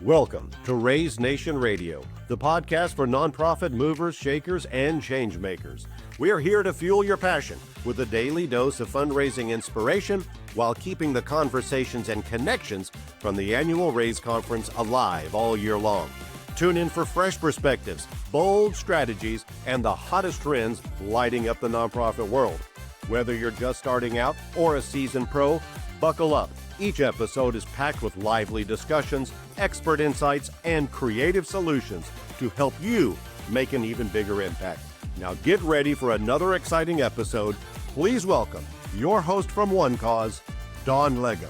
Welcome to Raise Nation Radio, the podcast for nonprofit movers, shakers, and change makers. We are here to fuel your passion with a daily dose of fundraising inspiration while keeping the conversations and connections from the annual Raise Conference alive all year long. Tune in for fresh perspectives, bold strategies, and the hottest trends lighting up the nonprofit world. Whether you're just starting out or a seasoned pro, buckle up. Each episode is packed with lively discussions, expert insights, and creative solutions to help you make an even bigger impact. Now get ready for another exciting episode. Please welcome your host from One Cause, Dawn Lego.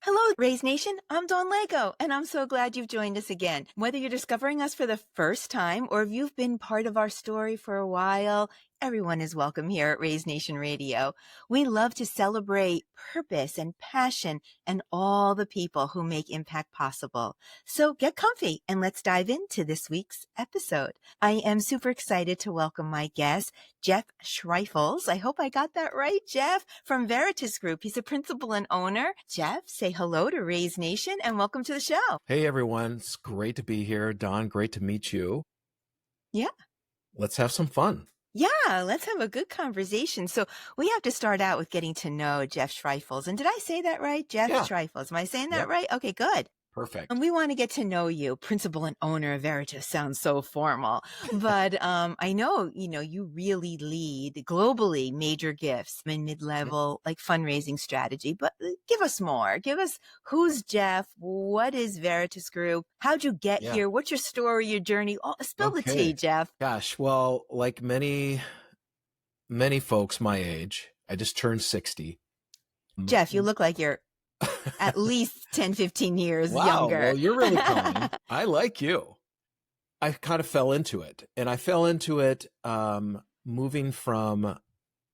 Hello, Raise Nation. I'm Dawn Lego, and I'm so glad you've joined us again. Whether you're discovering us for the first time or if you've been part of our story for a while, everyone is welcome here at Raise Nation Radio. We love to celebrate purpose and passion and all the people who make impact possible. So get comfy and let's dive into this week's episode. I am super excited to welcome my guest, Jeff Schreifels. I hope I got that right, Jeff, from Veritus Group. He's a principal and owner. Jeff, say hello to Raise Nation and welcome to the show. Hey, everyone. It's great to be here. Dawn, great to meet you. Yeah. Let's have some fun. Yeah, let's have a good conversation. So we have to start out with getting to know Jeff Schreifels. And did I say that right? Jeff Schreifels. Am I saying that right? Okay, good. Perfect. And we want to get to know you. Principal and owner of Veritus sounds so formal, but I know, you really lead globally major gifts and mid-level like fundraising strategy, but give us more. Give us who's Jeff? What is Veritus Group? How'd you get here? What's your story, your journey? Oh, spill the tea, Jeff. Gosh, well, like many folks my age, I just turned 60. Jeff, you look like you're at least 10, 15 years younger. Well, you're really calm. I like you. I kind of fell into it. And I fell into it moving from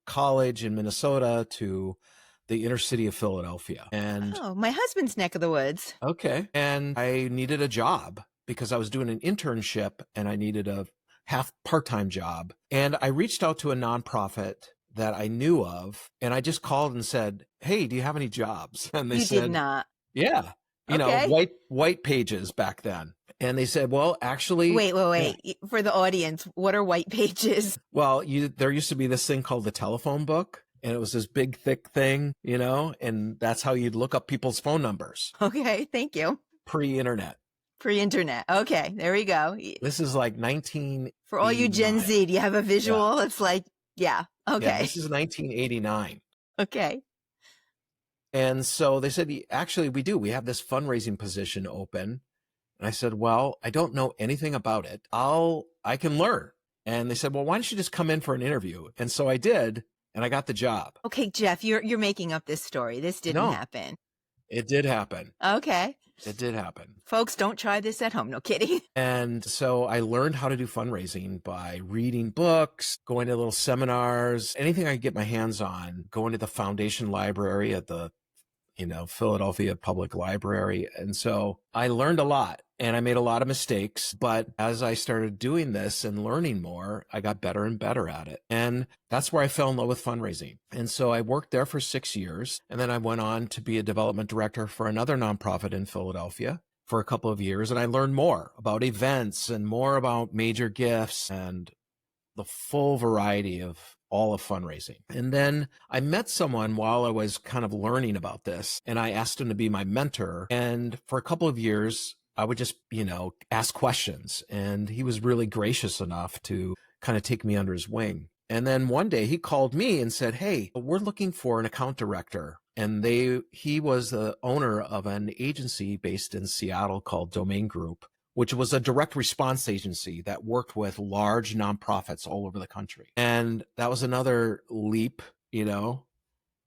college in Minnesota to the inner city of Philadelphia. And my husband's neck of the woods. Okay. And I needed a job because I was doing an internship and I needed a half part-time job. And I reached out to a nonprofit that I knew of, and I just called and said, "Hey, do you have any jobs?" And they said, "You did not." Yeah, you know, white pages back then. And they said, "Well, actually, wait. Yeah. For the audience, what are white pages?" Well, there used to be this thing called the telephone book, and it was this big, thick thing, and that's how you'd look up people's phone numbers. Okay, thank you. Pre-internet. Okay, there we go. This is like 19. For all you Gen Z, do you have a visual? Yeah. It's like, yeah. Okay. Yeah, this is 1989. Okay. And so they said, actually, we do. We have this fundraising position open. And I said, well, I don't know anything about it. I can learn. And they said, well, why don't you just come in for an interview? And so I did, and I got the job. Okay, Jeff, you're making up this story. This didn't happen. It did happen. Okay. It did happen. Folks, don't try this at home. No kidding. And so I learned how to do fundraising by reading books, going to little seminars, anything I could get my hands on, going to the foundation library at the, Philadelphia Public Library. And so I learned a lot and I made a lot of mistakes. But as I started doing this and learning more, I got better and better at it. And that's where I fell in love with fundraising. And so I worked there for 6 years. And then I went on to be a development director for another nonprofit in Philadelphia for a couple of years. And I learned more about events and more about major gifts and the full variety of all of fundraising. And then I met someone while I was kind of learning about this, and I asked him to be my mentor. And for a couple of years, I would just, ask questions. And he was really gracious enough to kind of take me under his wing. And then one day he called me and said, "Hey, we're looking for an account director." And he was the owner of an agency based in Seattle called Domain Group, which was a direct response agency that worked with large nonprofits all over the country. And that was another leap,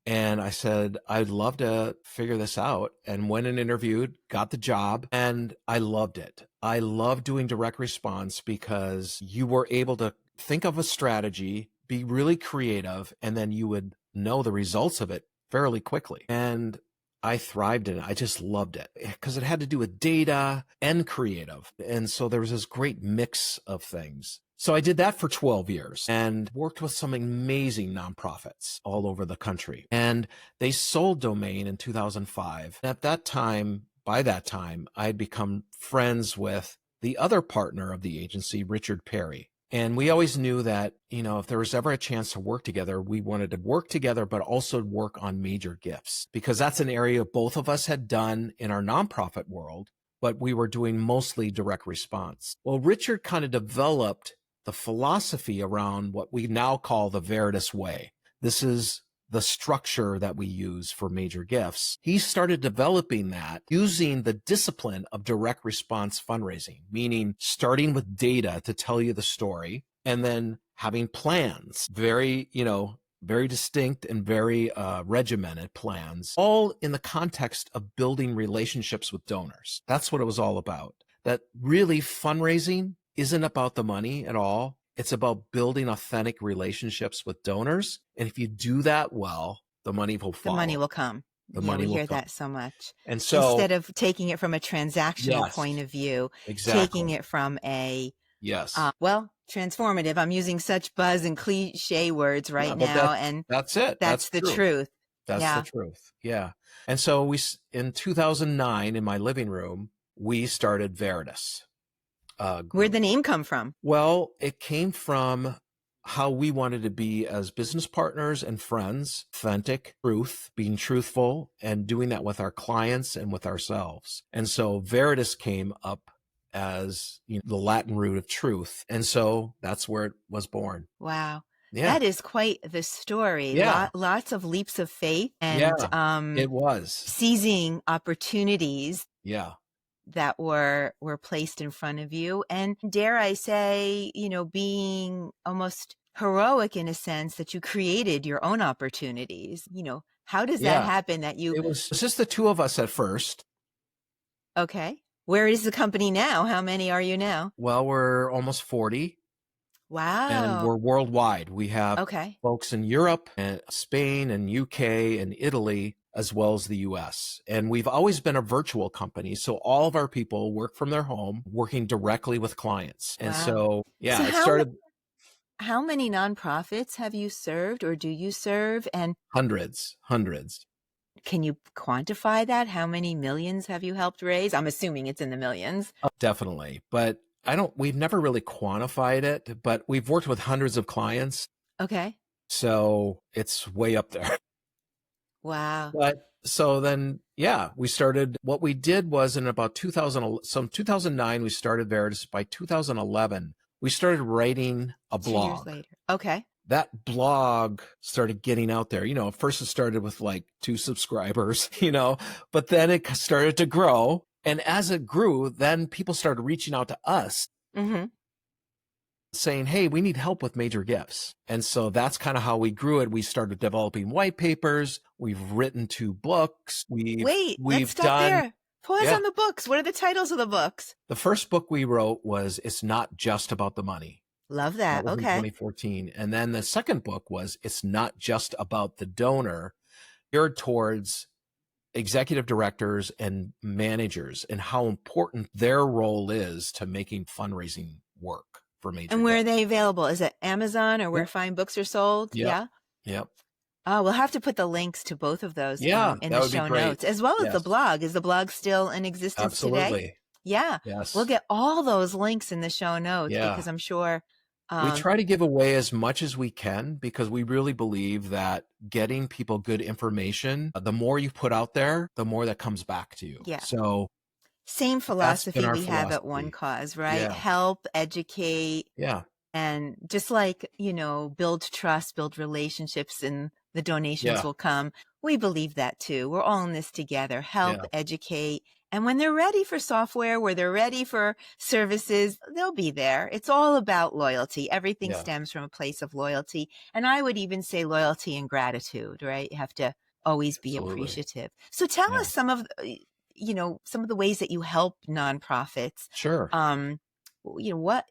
And I said, I'd love to figure this out, and went and interviewed, got the job, and I loved it. I love doing direct response because you were able to think of a strategy, be really creative, and then you would know the results of it fairly quickly. And I thrived in it. I just loved it because it had to do with data and creative. And so there was this great mix of things. So I did that for 12 years and worked with some amazing nonprofits all over the country. And they sold Domain in 2005. At that time, by that time, I had become friends with the other partner of the agency, Richard Perry. And we always knew that, if there was ever a chance to work together, we wanted to work together, but also work on major gifts, because that's an area both of us had done in our nonprofit world, but we were doing mostly direct response. Well, Richard kind of developed the philosophy around what we now call the Veritus way. This is the structure that we use for major gifts. He started developing that using the discipline of direct response fundraising, meaning starting with data to tell you the story and then having plans, very distinct and very regimented plans, all in the context of building relationships with donors. That's what it was all about. That really fundraising isn't about the money at all. It's about building authentic relationships with donors. And if you do that well, the money will follow. The money will come. The money will hear come. that so much. And so instead of taking it from a transactional point of view, taking it from a transformative. I'm using such buzz and cliche words right now, and that's it. That's the truth. That's the truth. Yeah. And so in 2009, in my living room, we started Veritus. Where'd the name come from? Well, it came from how we wanted to be as business partners and friends, authentic, being truthful, and doing that with our clients and with ourselves. And so Veritus came up as the Latin root of truth. And so that's where it was born. Wow. Yeah. That is quite the story. Yeah. Lots of leaps of faith and it was seizing opportunities. Yeah. That were placed in front of you. And dare I say, being almost heroic in a sense that you created your own opportunities. How does that happen that you... It was just the two of us at first. Okay. Where is the company now? How many are you now? Well, we're almost 40. Wow. And we're worldwide. We have folks in Europe and Spain and UK and Italy, as well as the US. And we've always been a virtual company. So all of our people work from their home, working directly with clients. And so it started. How many nonprofits have you served or do you serve? And Hundreds. Can you quantify that? How many millions have you helped raise? I'm assuming it's in the millions. Definitely. But we've never really quantified it, but we've worked with hundreds of clients. Okay. So it's way up there. Wow. But so then, we started, what we did was in about 2009, we started Veritus. By 2011, we started writing a blog. 2 years later. Okay. That blog started getting out there. At first it started with like 2 subscribers, but then it started to grow. And as it grew, then people started reaching out to us. Mm-hmm. Saying, hey, we need help with major gifts. And so that's kind of how we grew it. We started developing white papers. We've written 2 books. Let's stop there. Pause on the books. What are the titles of the books? The first book we wrote was It's Not Just About the Money. Love that. That was in 2014. And then the second book was It's Not Just About the Donor, geared towards executive directors and managers and how important their role is to making fundraising work. And where are they available? Is it Amazon or where fine books are sold? Yep. Oh, we'll have to put the links to both of those in the show notes, as well as the blog. Is the blog still in existence today? Yeah. Yes. We'll get all those links in the show notes because I'm sure. We try to give away as much as we can because we really believe that getting people good information, the more you put out there, the more that comes back to you. Yeah. So same philosophy we have at One Cause, right? Yeah. Help, educate. Yeah. And just like, build trust, build relationships, and the donations will come. We believe that too. We're all in this together. Help, educate. And when they're ready for software, where they're ready for services, they'll be there. It's all about loyalty. Everything stems from a place of loyalty. And I would even say loyalty and gratitude, right? You have to always be appreciative. So tell us some of the ways that you help nonprofits. Sure. What?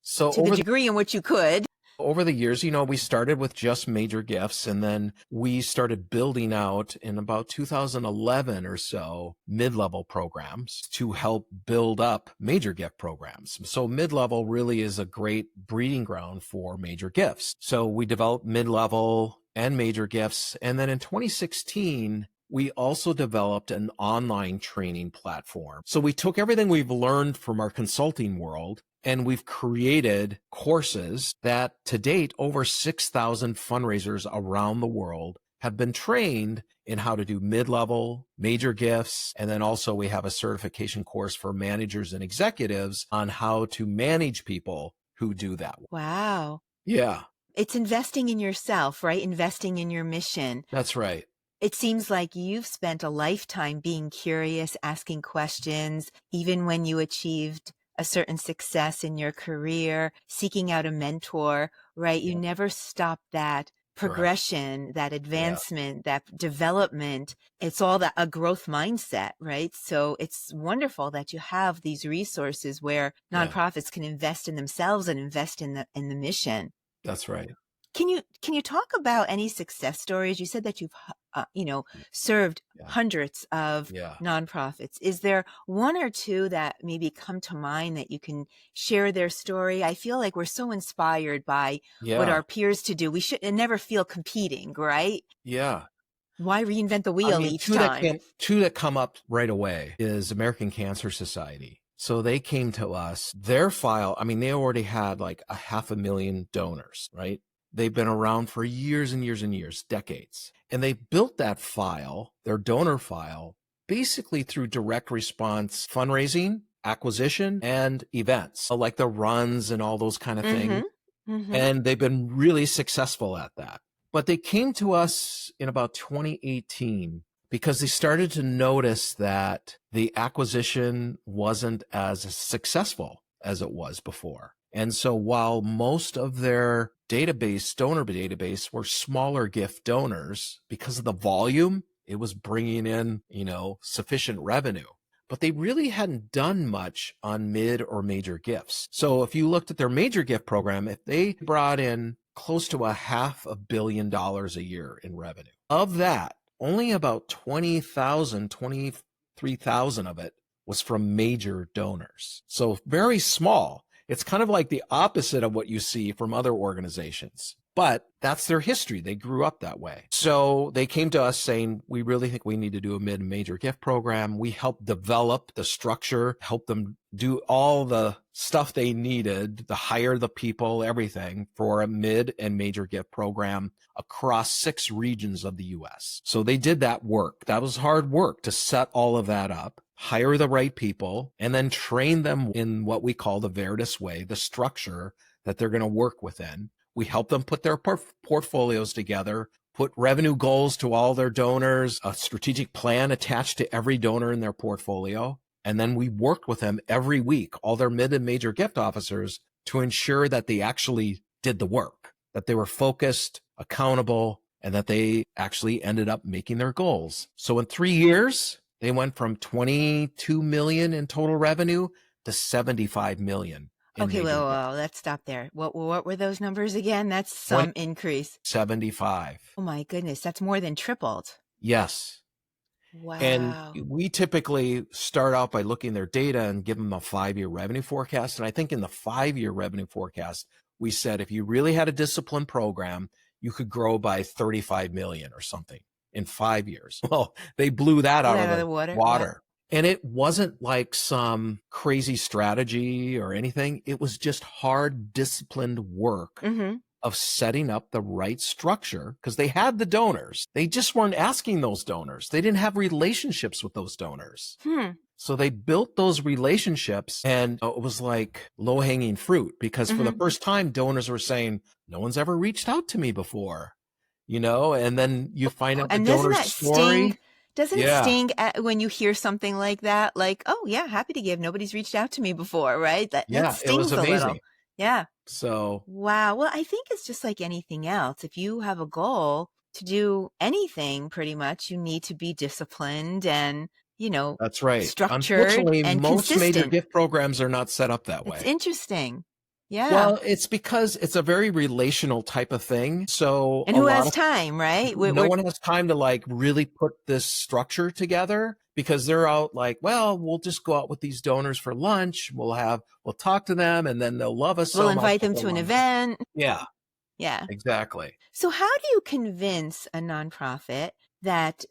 So to the degree in which you could. Over the years, we started with just major gifts, and then we started building out in about 2011 or so mid-level programs to help build up major gift programs. So mid-level really is a great breeding ground for major gifts. So we developed mid-level and major gifts. And then in 2016, we also developed an online training platform. So we took everything we've learned from our consulting world, and we've created courses that to date, over 6,000 fundraisers around the world have been trained in how to do mid-level, major gifts. And then also we have a certification course for managers and executives on how to manage people who do that. Wow. Yeah. It's investing in yourself, right? Investing in your mission. That's right. It seems like you've spent a lifetime being curious, asking questions, even when you achieved a certain success in your career, seeking out a mentor, right? You never stop that progression, that advancement, that development. It's all that a growth mindset, right? So it's wonderful that you have these resources where nonprofits can invest in themselves and invest in the mission. That's right. Can you talk about any success stories? You said that you've served hundreds of nonprofits. Is there one or two that maybe come to mind that you can share their story? I feel like we're so inspired by what our peers to do. We should never feel competing, right? Yeah. Why reinvent the wheel each time? Two that come up right away is American Cancer Society. So they came to us, their file, they already had like 500,000 donors, right? They've been around for years and years and years, decades. And they built that file, their donor file, basically through direct response fundraising, acquisition, and events, like the runs and all those kind of things. Mm-hmm. And they've been really successful at that. But they came to us in about 2018 because they started to notice that the acquisition wasn't as successful as it was before. And so while most of their donor database were smaller gift donors, because of the volume, it was bringing in, sufficient revenue. But they really hadn't done much on mid or major gifts. So if you looked at their major gift program, if they brought in close to $500 million a year in revenue, of that, only about 23,000 of it was from major donors. So very small. It's kind of like the opposite of what you see from other organizations, but that's their history. They grew up that way. So they came to us saying, we really think we need to do a mid and major gift program. We helped develop the structure, help them do all the stuff they needed, to hire the people, everything for a mid and major gift program across 6 regions of the US. So they did that work. That was hard work to set all of that up, hire the right people, and then train them in what we call the Veritus way, the structure that they're going to work within. We help them put their portfolios together, put revenue goals to all their donors, a strategic plan attached to every donor in their portfolio. And then we worked with them every week, all their mid and major gift officers, to ensure that they actually did the work, that they were focused, accountable, and that they actually ended up making their goals. So in 3 years, they went from 22 million in total revenue to 75 million. Okay, well, let's stop there. What were those numbers again? That's some increase. 75. Oh my goodness, that's more than tripled. Yes. Wow. And we typically start out by looking at their data and give them a 5-year revenue forecast. And I think in the 5-year revenue forecast, we said if you really had a disciplined program, you could grow by 35 million or something in 5 years. Well, they blew that out of the water. And it wasn't like some crazy strategy or anything. It was just hard, disciplined work of setting up the right structure, because they had the donors. They just weren't asking those donors. They didn't have relationships with those donors. So they built those relationships, and it was like low-hanging fruit, because for the first time, donors were saying, no one's ever reached out to me before, and then you find out the donor's story. Doesn't it sting when you hear something like that? Like, oh yeah, happy to give. Nobody's reached out to me before, right? That stings it was amazing. A little. Yeah. So. Wow. Well, I think it's just like anything else. If you have a goal to do anything, pretty much, you need to be disciplined and, that's right. Structured Unfortunately, and most consistent. major gift programs are not set up that way. It's interesting. Yeah. Well, it's because it's a very relational type of thing. So And who has time, right? no one has time to like really put this structure together because they're out like, well, we'll just go out with these donors for lunch. We'll talk to them and then they'll love us so we'll much. invite them to an event. Yeah, Yeah. exactly. So how do you convince a nonprofit that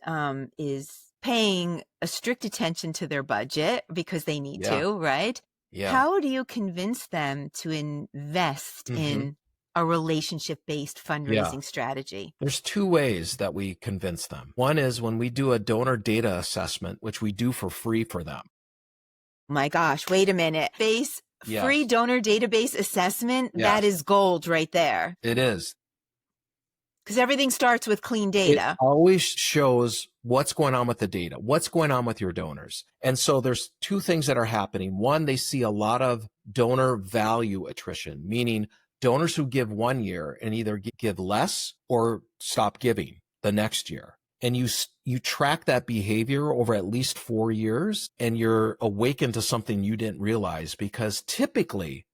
is paying a strict attention to their budget because they need to, right? Yeah. How do you convince them to invest in a relationship-based fundraising strategy? There's two ways that we convince them. One is when we do a donor data assessment, which we do for free for them. My gosh, wait a minute. Free donor database assessment, that is gold right there. It is. Because everything starts with clean data. It always shows what's going on with the data, what's going on with your donors. And so there's two things that are happening. One, they see a lot of donor value attrition, meaning donors who give 1 year and either give less or stop giving the next year. And you track that behavior over at least 4 years, and you're awakened to something you didn't realize, because typically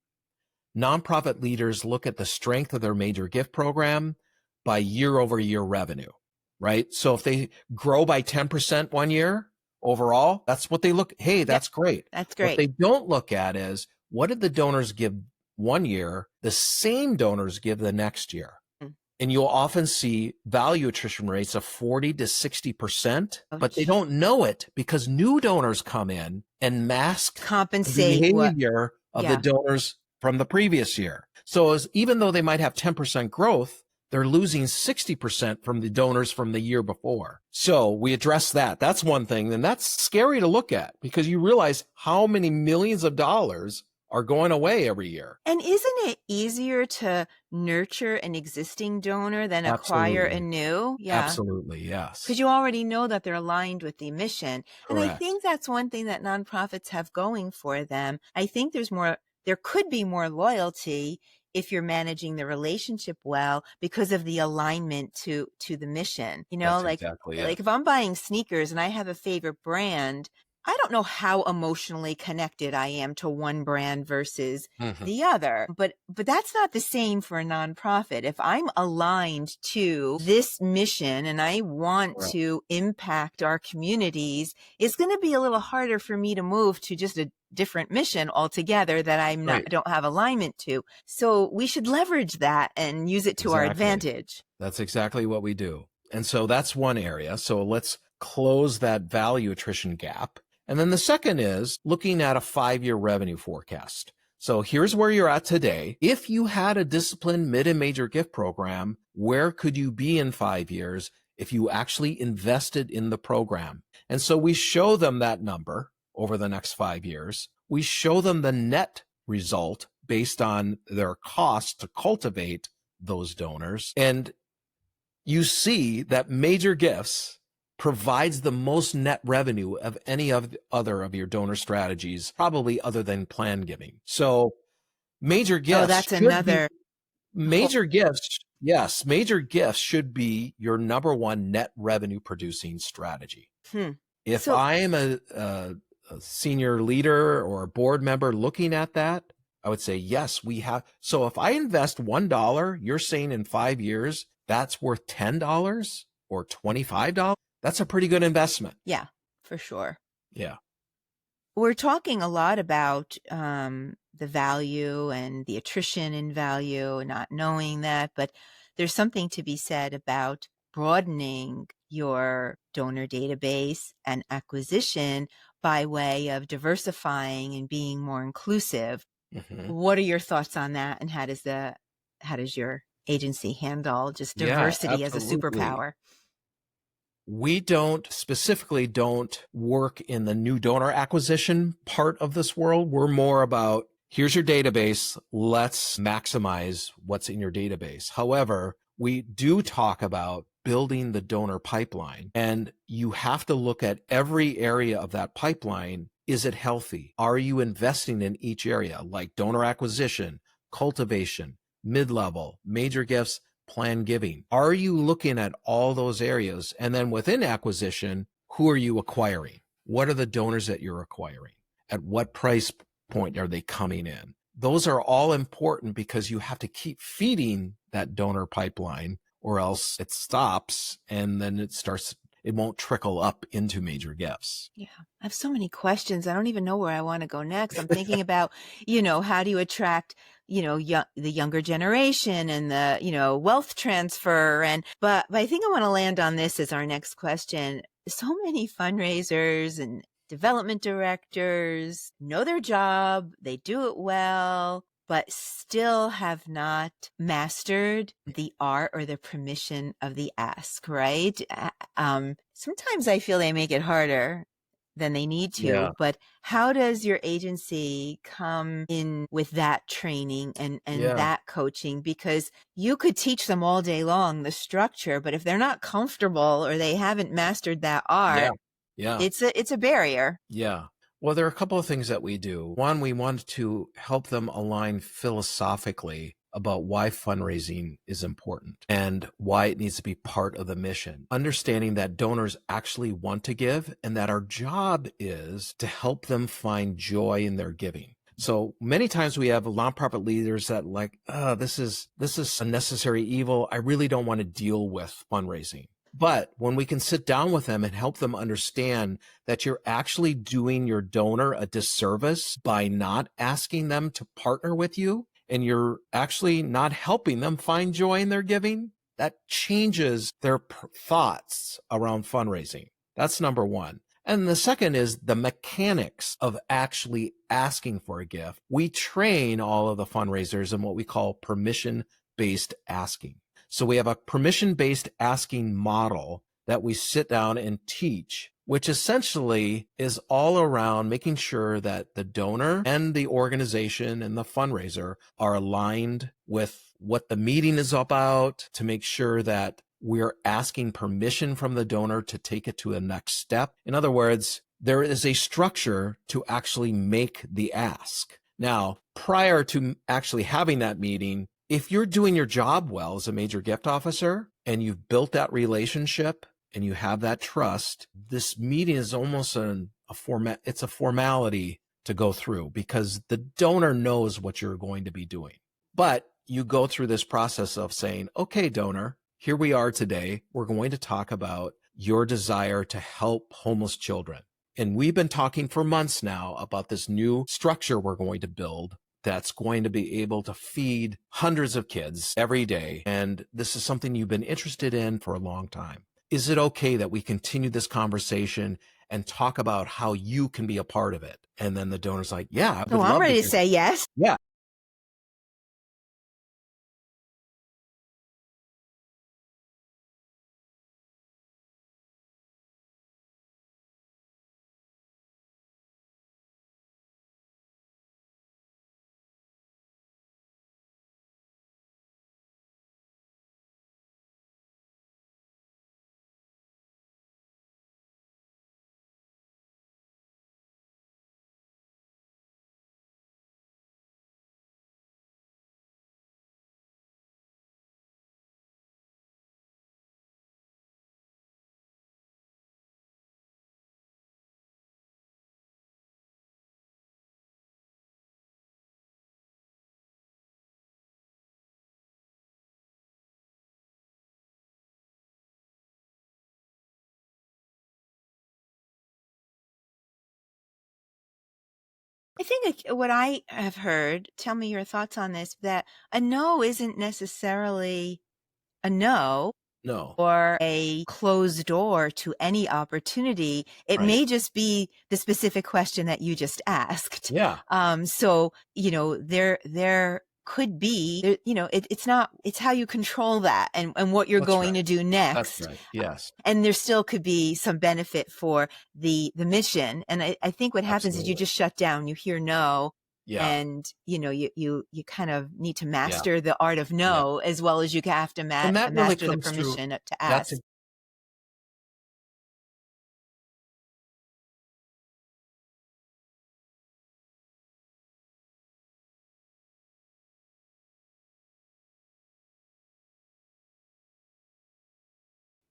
nonprofit leaders look at the strength of their major gift program by year over year revenue, right? So if they grow by 10% 1 year overall, that's what they look. Hey, that's great. That's great. What they don't look at is, what did the donors give 1 year, the same donors give the next year? And you'll often see value attrition rates of 40 to 60%, but they don't know it because new donors come in and compensate the behavior of the donors from the previous year. So even though they might have 10% growth, they're losing 60% from the donors from the year before. So we address that. That's one thing. And that's scary to look at because you realize how many millions of dollars are going away every year. And isn't it easier to nurture an existing donor than acquire a new? Yeah. Absolutely, yes. Because you already know that they're aligned with the mission. Correct. And I think that's one thing that nonprofits have going for them. I think there could be more loyalty if you're managing the relationship well because of the alignment to the mission. You know, like if I'm buying sneakers and I have a favorite brand, I don't know how emotionally connected I am to one brand versus the other, but that's not the same for a nonprofit. If I'm aligned to this mission and I want to impact our communities, it's going to be a little harder for me to move to just a different mission altogether that I don't have alignment to. So we should leverage that and use it to our advantage. That's exactly what we do. And so that's one area. So let's close that value attrition gap. And then the second is looking at a 5-year revenue forecast. So here's where you're at today. If you had a disciplined mid and major gift program, where could you be in 5 years if you actually invested in the program? And so we show them that number over the next 5 years. We show them the net result based on their cost to cultivate those donors. And you see that major gifts provides the most net revenue of any of the other of your donor strategies, probably other than plan giving. So major gifts. Oh, that's another. Major gifts. Yes. Major gifts should be your number one net revenue producing strategy. If I am a senior leader or a board member looking at that, I would say, yes, we have. So if I invest $1, you're saying in 5 years, that's worth $10 or $25. That's a pretty good investment. Yeah, for sure. Yeah. We're talking a lot about the value and the attrition in value, not knowing that, but there's something to be said about broadening your donor database and acquisition by way of diversifying and being more inclusive. What are your thoughts on that? And how does your agency handle just diversity as a superpower? We specifically don't work in the new donor acquisition part of this world. We're more about, here's your database. Let's maximize what's in your database. However, we do talk about building the donor pipeline, and you have to look at every area of that pipeline. Is it healthy? Are you investing in each area, like donor acquisition, cultivation, mid-level, major gifts, plan giving? Are you looking at all those areas? And then within acquisition, who are you acquiring? What are the donors that you're acquiring? At what price point are they coming in? those are all important because you have to keep feeding that donor pipeline or else it stops and then it won't trickle up into major gifts. Yeah, I have so many questions. I don't even know where I want to go next. I'm thinking about, how do you attract, the younger generation and the, wealth transfer. But I think I want to land on this as our next question. So many fundraisers and development directors know their job, they do it well, but still have not mastered the art or the permission of the ask, right? Sometimes I feel they make it harder than they need Yeah. to, but how does your agency come in with that training and Yeah. that coaching? Because you could teach them all day long the structure, but if they're not comfortable or they haven't mastered that Yeah. art, Yeah. it's a barrier. Yeah. Well, there are a couple of things that we do. One, we want to help them align philosophically about why fundraising is important and why it needs to be part of the mission. Understanding that donors actually want to give and that our job is to help them find joy in their giving. So many times we have nonprofit leaders that this is a necessary evil. I really don't want to deal with fundraising. But when we can sit down with them and help them understand that you're actually doing your donor a disservice by not asking them to partner with you, and you're actually not helping them find joy in their giving, that changes their thoughts around fundraising. That's number one. And the second is the mechanics of actually asking for a gift. We train all of the fundraisers in what we call permission-based asking. So we have a permission-based asking model that we sit down and teach, which essentially is all around making sure that the donor and the organization and the fundraiser are aligned with what the meeting is about, to make sure that we're asking permission from the donor to take it to a next step. In other words, there is a structure to actually make the ask. Now, prior to actually having that meeting, if you're doing your job well as a major gift officer and you've built that relationship and you have that trust, this meeting is almost it's a formality to go through because the donor knows what you're going to be doing. But you go through this process of saying, okay, donor, here we are today. We're going to talk about your desire to help homeless children. And we've been talking for months now about this new structure we're going to build that's going to be able to feed hundreds of kids every day. And this is something you've been interested in for a long time. Is it okay that we continue this conversation and talk about how you can be a part of it? And then the donor's like, yeah, I would Oh, I'm love ready to to say yes. Yeah. I think what I have heard, tell me your thoughts on this, that a no isn't necessarily a no No. or a closed door to any opportunity. It Right. may just be the specific question that you just asked. Yeah. So, there could be, it's not, it's how you control that and what you're That's going right. to do That's next. right. Yes. And there still could be some benefit for the mission. And I think what happens is you Absolutely. just shut down, you hear no, Yeah. and you kind of need to Yeah. master the art of Yeah. no as well as you have to And that really master the comes through. permission to That's ask.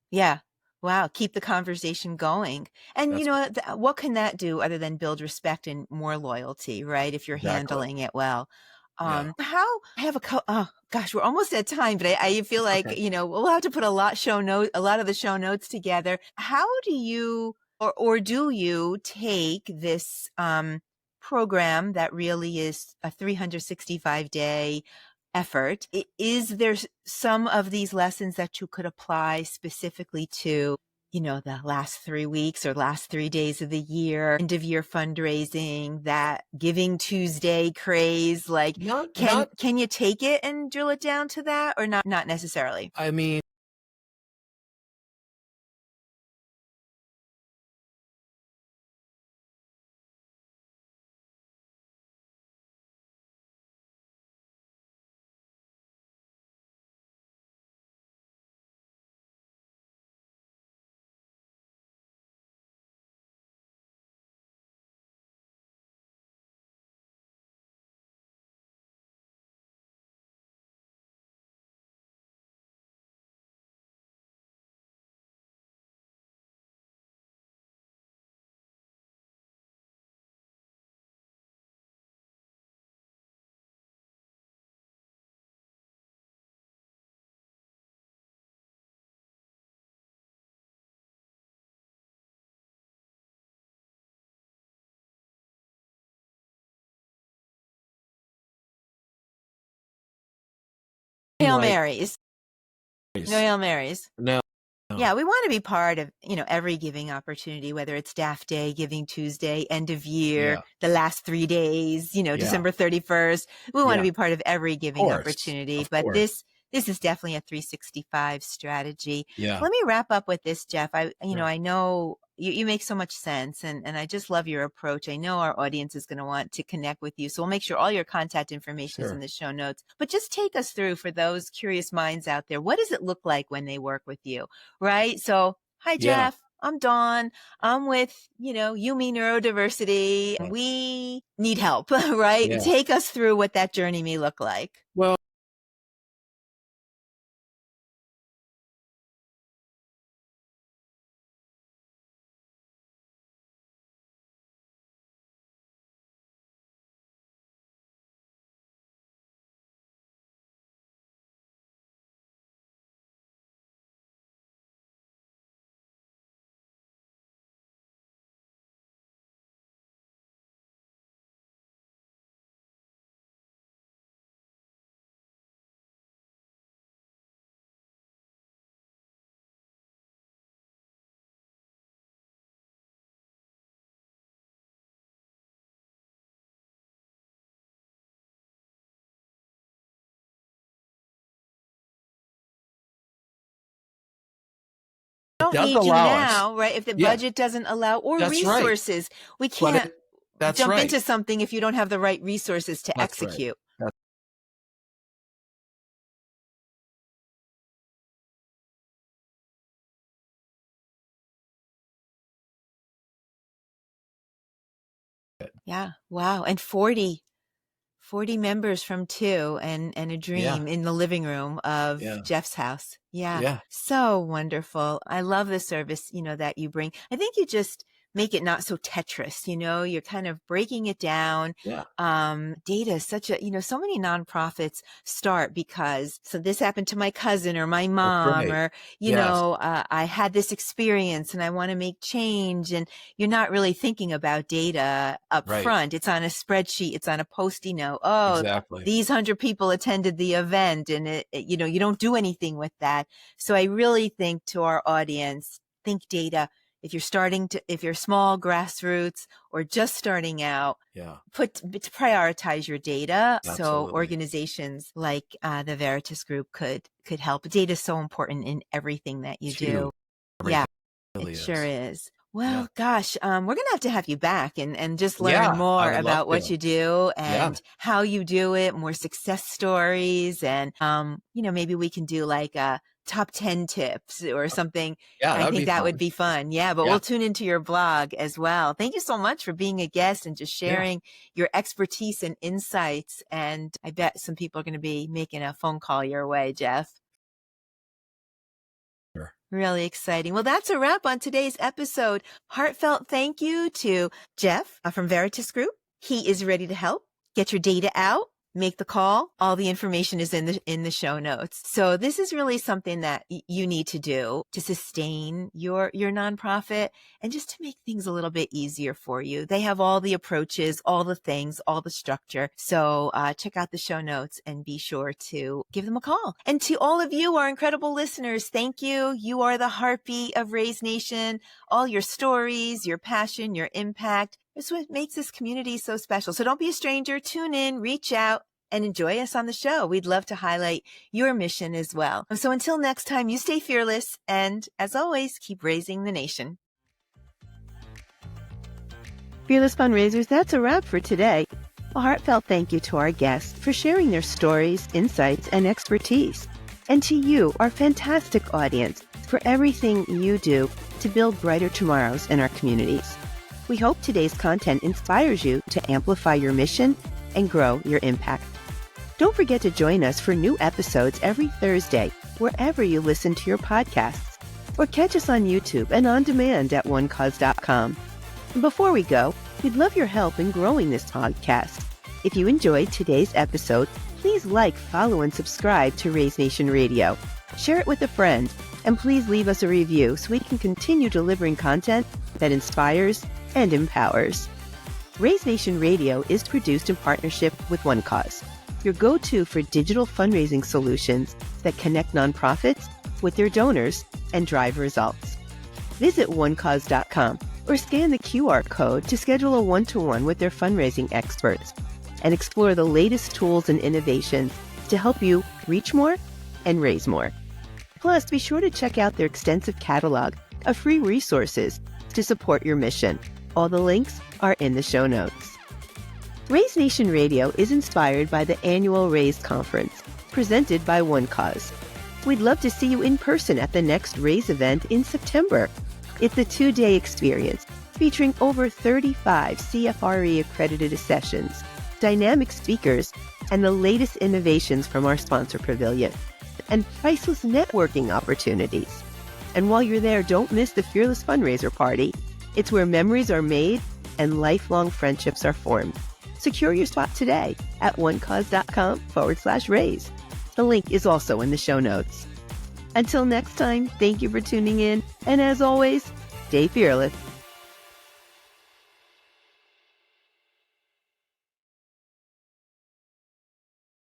Yeah. Wow. Keep the conversation going. And That's what can that do other than build respect and more loyalty, right? If you're exactly. handling it well. Yeah. How I have oh gosh, we're almost at time, but I feel It's like, okay. we'll have to put a lot of the show notes together. How do you, or do you take this, program that really is a 365-day effort? Is there some of these lessons that you could apply specifically to, the last 3 weeks or last 3 days of the year, end of year fundraising, that Giving Tuesday craze? Like, Not can you take it and drill it down to that, or not necessarily? I mean, Hail like Marys. No Hail Marys. no, Yeah, we want to be part of, every giving opportunity, whether it's Staff Day, Giving Tuesday, end of year, yeah, the last 3 days, yeah, December 31st. We want to yeah. be part of every giving opportunity, Of but course. this is definitely a 365 strategy. Yeah, Let me wrap up with this, Jeff. sure, I know you make so much sense, and I just love your approach. I know our audience is going to want to connect with you. So we'll make sure all your contact information is in sure. the show notes, but just take us through, for those curious minds out there, what does it look like when they work with you? Right? So, hi, Yeah, Jeff. I'm Dawn. I'm with, Yumi Neurodiversity. yeah, We need help, right? yeah. Take us through what that journey may look like. Well, it Don't does need you allow us. now, right? If the Yeah, budget doesn't allow, or that's right. resources, we But can't that's jump right. into something if you don't have the right resources to That's right. execute. That's it. Yeah. Wow. And 40 members from two, and a Yeah, dream in the living room of yeah, Jeff's house. Yeah. yeah. So wonderful. I love the service, that you bring. I think you just make it not so Tetris, you're kind of breaking it down. Yeah, Data is such a, so many nonprofits start because, so this happened to my cousin or my that's mom, right. or, Yes, I had this experience and I want to make change. And you're not really thinking about data up right. front. It's on a spreadsheet. It's on a Post-it note. Oh, Exactly. these 100 people attended the event, and you don't do anything with that. So I really think, to our audience, think data. If you're small, grassroots, or just starting out, Yeah, to prioritize your data, so absolutely. organizations like the Veritus group could help. Data is so important in everything that you It's huge. do. Yeah, Everything really it sure is. is. Yeah. Well, gosh, we're going to have you back and just learn Yeah, I more would love about what to. you do Yeah. and how you do it, more success stories. And, maybe we can do like a top 10 tips or something. Yeah, I that would think be that would fun. be fun. Yeah, but Yeah, we'll tune into your blog as well. Thank you so much for being a guest and just yeah. sharing your expertise and insights. And I bet some people are going to be making a phone call your way, Jeff. Sure. Really exciting. Well, that's a wrap on today's episode. Heartfelt thank you to Jeff from Veritus Group. He is ready to help. Get your data out. Make the call. All the information is in the show notes. So this is really something that you need to do to sustain your nonprofit and just to make things a little bit easier for you. They have all the approaches, all the things, all the structure. So check out the show notes and be sure to give them a call. And to all of you, our incredible listeners, thank you. You are the heartbeat of Raise Nation. All your stories, your passion, your impact. It's what makes this community so special. So don't be a stranger. Tune in, reach out, and enjoy us on the show. We'd love to highlight your mission as well. So until next time, you stay fearless. And as always, keep raising the nation. Fearless Fundraisers, that's a wrap for today. A heartfelt thank you to our guests for sharing their stories, insights, and expertise. And to you, our fantastic audience, for everything you do to build brighter tomorrows in our communities. We hope today's content inspires you to amplify your mission and grow your impact. Don't forget to join us for new episodes every Thursday, wherever you listen to your podcasts, or catch us on YouTube and on demand at onecause.com. And before we go, we'd love your help in growing this podcast. If you enjoyed today's episode, please like, follow, and subscribe to Raise Nation Radio. Share it with a friend, and please leave us a review so we can continue delivering content that inspires and empowers. Raise Nation Radio is produced in partnership with One Cause, your go-to for digital fundraising solutions that connect nonprofits with their donors and drive results. Visit onecause.com or scan the QR code to schedule a one-to-one with their fundraising experts and explore the latest tools and innovations to help you reach more and raise more. Plus, be sure to check out their extensive catalog of free resources to support your mission. All the links are in the show notes. Raise Nation Radio is inspired by the annual Raise Conference, presented by One Cause. We'd love to see you in person at the next Raise event in September. It's a 2-day experience featuring over 35 CFRE accredited sessions, dynamic speakers, and the latest innovations from our sponsor pavilion, and priceless networking opportunities. And while you're there, don't miss the Fearless Fundraiser Party. It's where memories are made and lifelong friendships are formed. Secure your spot today at onecause.com/raise. The link is also in the show notes. Until next time, thank you for tuning in. And as always, stay fearless.